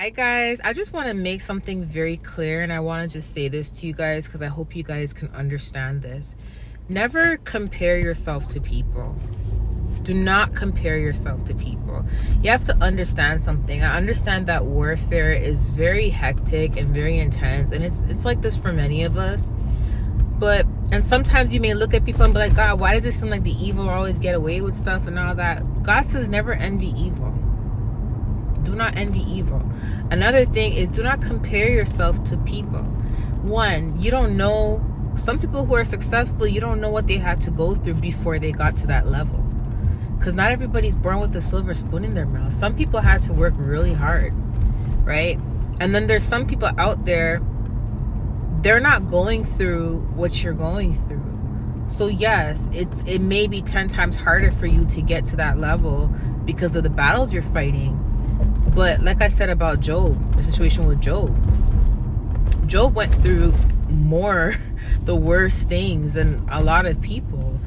Hi guys, I just want to make something very clear, and I want to just say this to you guys because I hope you guys can understand this. Never compare yourself to people. Do not compare yourself to people. You have to understand something. I understand that warfare is very hectic and very intense, and it's like this for many of us. And sometimes you may look at people and be like, God, why does it seem like the evil always get away with stuff and all that? God says never envy evil. Do not envy evil. Another thing is, do not compare yourself to people. One, you don't know, some people who are successful, you don't know what they had to go through before they got to that level. Because not everybody's born with a silver spoon in their mouth. Some people had to work really hard, right? And then there's some people out there, they're not going through what you're going through. So yes, it may be 10 times harder for you to get to that level because of the battles you're fighting. But like I said about Job, the situation with Job went through more the worst things than a lot of people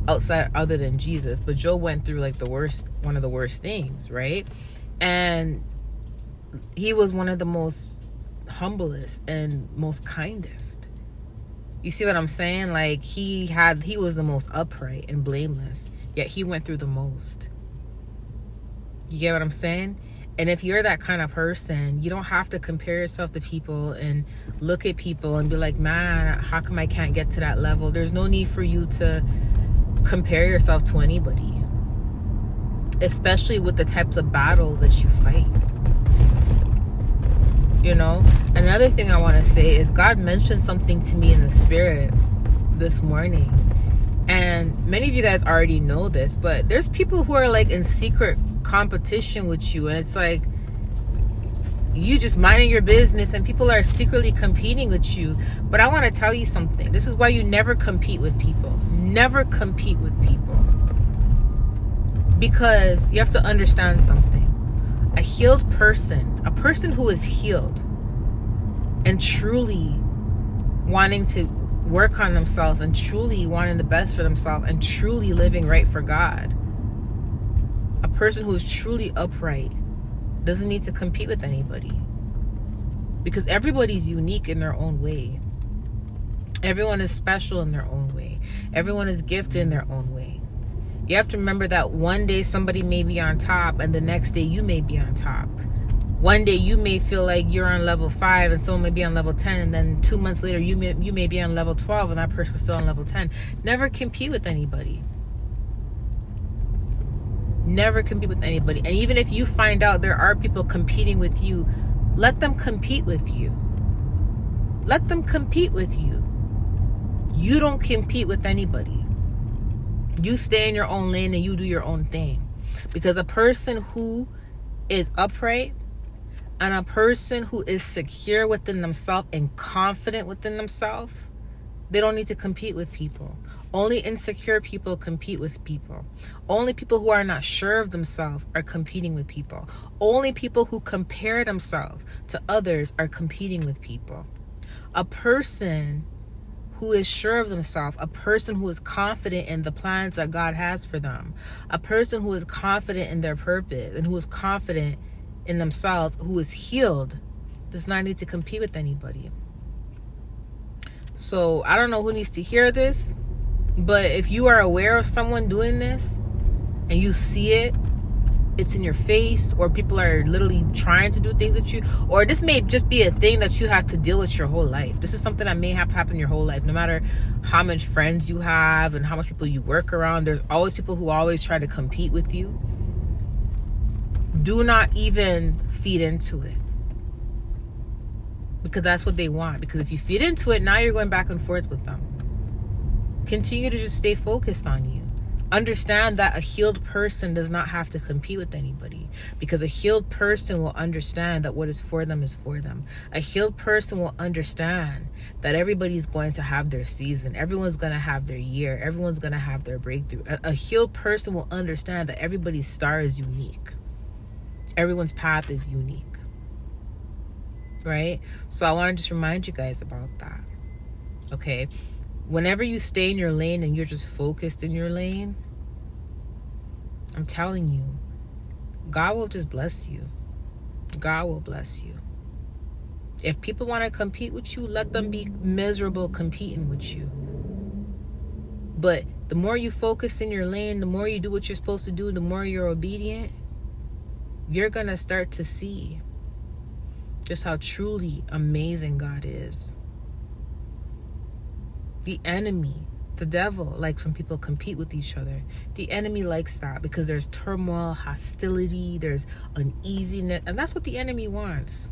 outside other than Jesus. But Job went through like one of the worst things, right? And he was one of the most humblest and most kindest. You see what I'm saying? Like he was the most upright and blameless, yet he went through the most. You get what I'm saying? And if you're that kind of person, you don't have to compare yourself to people and look at people and be like, man, how come I can't get to that level? There's no need for you to compare yourself to anybody, especially with the types of battles that you fight. You know, another thing I want to say is God mentioned something to me in the spirit this morning. And many of you guys already know this, but there's people who are like in secret competition with you, and it's like you just minding your business and people are secretly competing with you. But I want to tell you something. This is why you never compete with people. Never compete with people. Because you have to understand something. A healed person, a person who is healed and truly wanting to work on themselves and truly wanting the best for themselves and truly living right for God, a person who is truly upright doesn't need to compete with anybody, because everybody's unique in their own way. Everyone is special in their own way. Everyone is gifted in their own way. You have to remember that one day somebody may be on top and the next day you may be on top. One day you may feel like you're on level 5 and someone may be on level 10, and then 2 months later you may be on level 12 and that person's still on level 10. Never compete with anybody. Never compete with anybody. And even if you find out there are people competing with you, let them compete with you. Let them compete with you. You don't compete with anybody. You stay in your own lane and you do your own thing. Because a person who is upright and a person who is secure within themselves and confident within themselves, they don't need to compete with people. Only insecure people compete with people. Only people who are not sure of themselves are competing with people. Only people who compare themselves to others are competing with people. A person who is sure of themselves, a person who is confident in the plans that God has for them, a person who is confident in their purpose and who is confident in themselves, who is healed, does not need to compete with anybody. So I don't know who needs to hear this, but if you are aware of someone doing this and you see it, it's in your face, or people are literally trying to do things with you, or this may just be a thing that you have to deal with your whole life. This is something that may have happened your whole life. No matter how much friends you have and how much people you work around, there's always people who always try to compete with you. Do not even feed into it, because that's what they want. Because if you feed into it, now you're going back and forth with them. Continue to just stay focused on you. Understand that a healed person does not have to compete with anybody, because a healed person will understand that what is for them is for them. A healed person will understand that everybody's going to have their season. Everyone's going to have their year. Everyone's going to have their breakthrough. A healed person will understand that everybody's star is unique. Everyone's path is unique. Right? So I want to just remind you guys about that. Okay? Whenever you stay in your lane and you're just focused in your lane, I'm telling you, God will just bless you. God will bless you. If people want to compete with you, let them be miserable competing with you. But the more you focus in your lane, the more you do what you're supposed to do, the more you're obedient, you're going to start to see just how truly amazing God is. The enemy, the devil, likes when people compete with each other. The enemy likes that because there's turmoil, hostility, there's uneasiness, and that's what the enemy wants.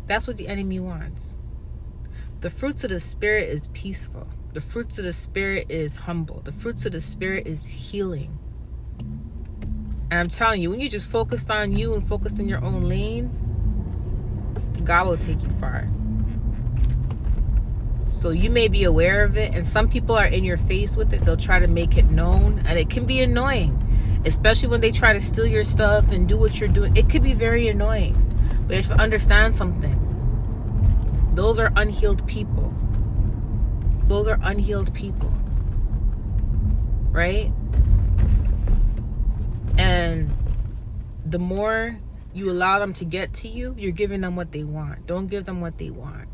That's what the enemy wants. The fruits of the Spirit is peaceful. The fruits of the Spirit is humble. The fruits of the Spirit is healing. And I'm telling you, when you just focused on you and focused in your own lane, God will take you far. So you may be aware of it, and some people are in your face with it. They'll try to make it known, and it can be annoying, especially when they try to steal your stuff and do what you're doing. It could be very annoying. But you have to understand something. Those are unhealed people. Those are unhealed people. Right? And the more you allow them to get to you, you're giving them what they want. Don't give them what they want.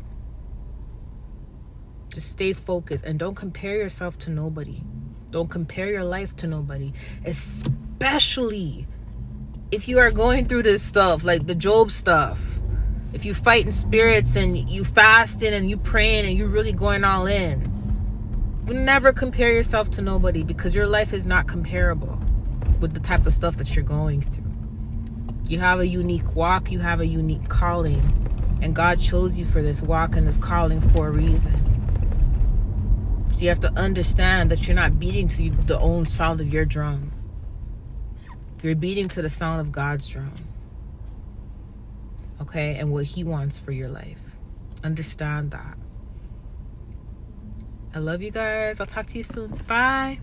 Just stay focused and don't compare yourself to nobody. Don't compare your life to nobody. Especially if you are going through this stuff, like the Job stuff. If you fighting spirits and you fasting and you praying and you really going all in. Never compare yourself to nobody, because your life is not comparable with the type of stuff that you're going through. You have a unique walk. You have a unique calling. And God chose you for this walk and this calling for a reason. So you have to understand that you're not beating to the own sound of your drum. You're beating to the sound of God's drum. Okay? And what He wants for your life. Understand that. I love you guys. I'll talk to you soon. Bye.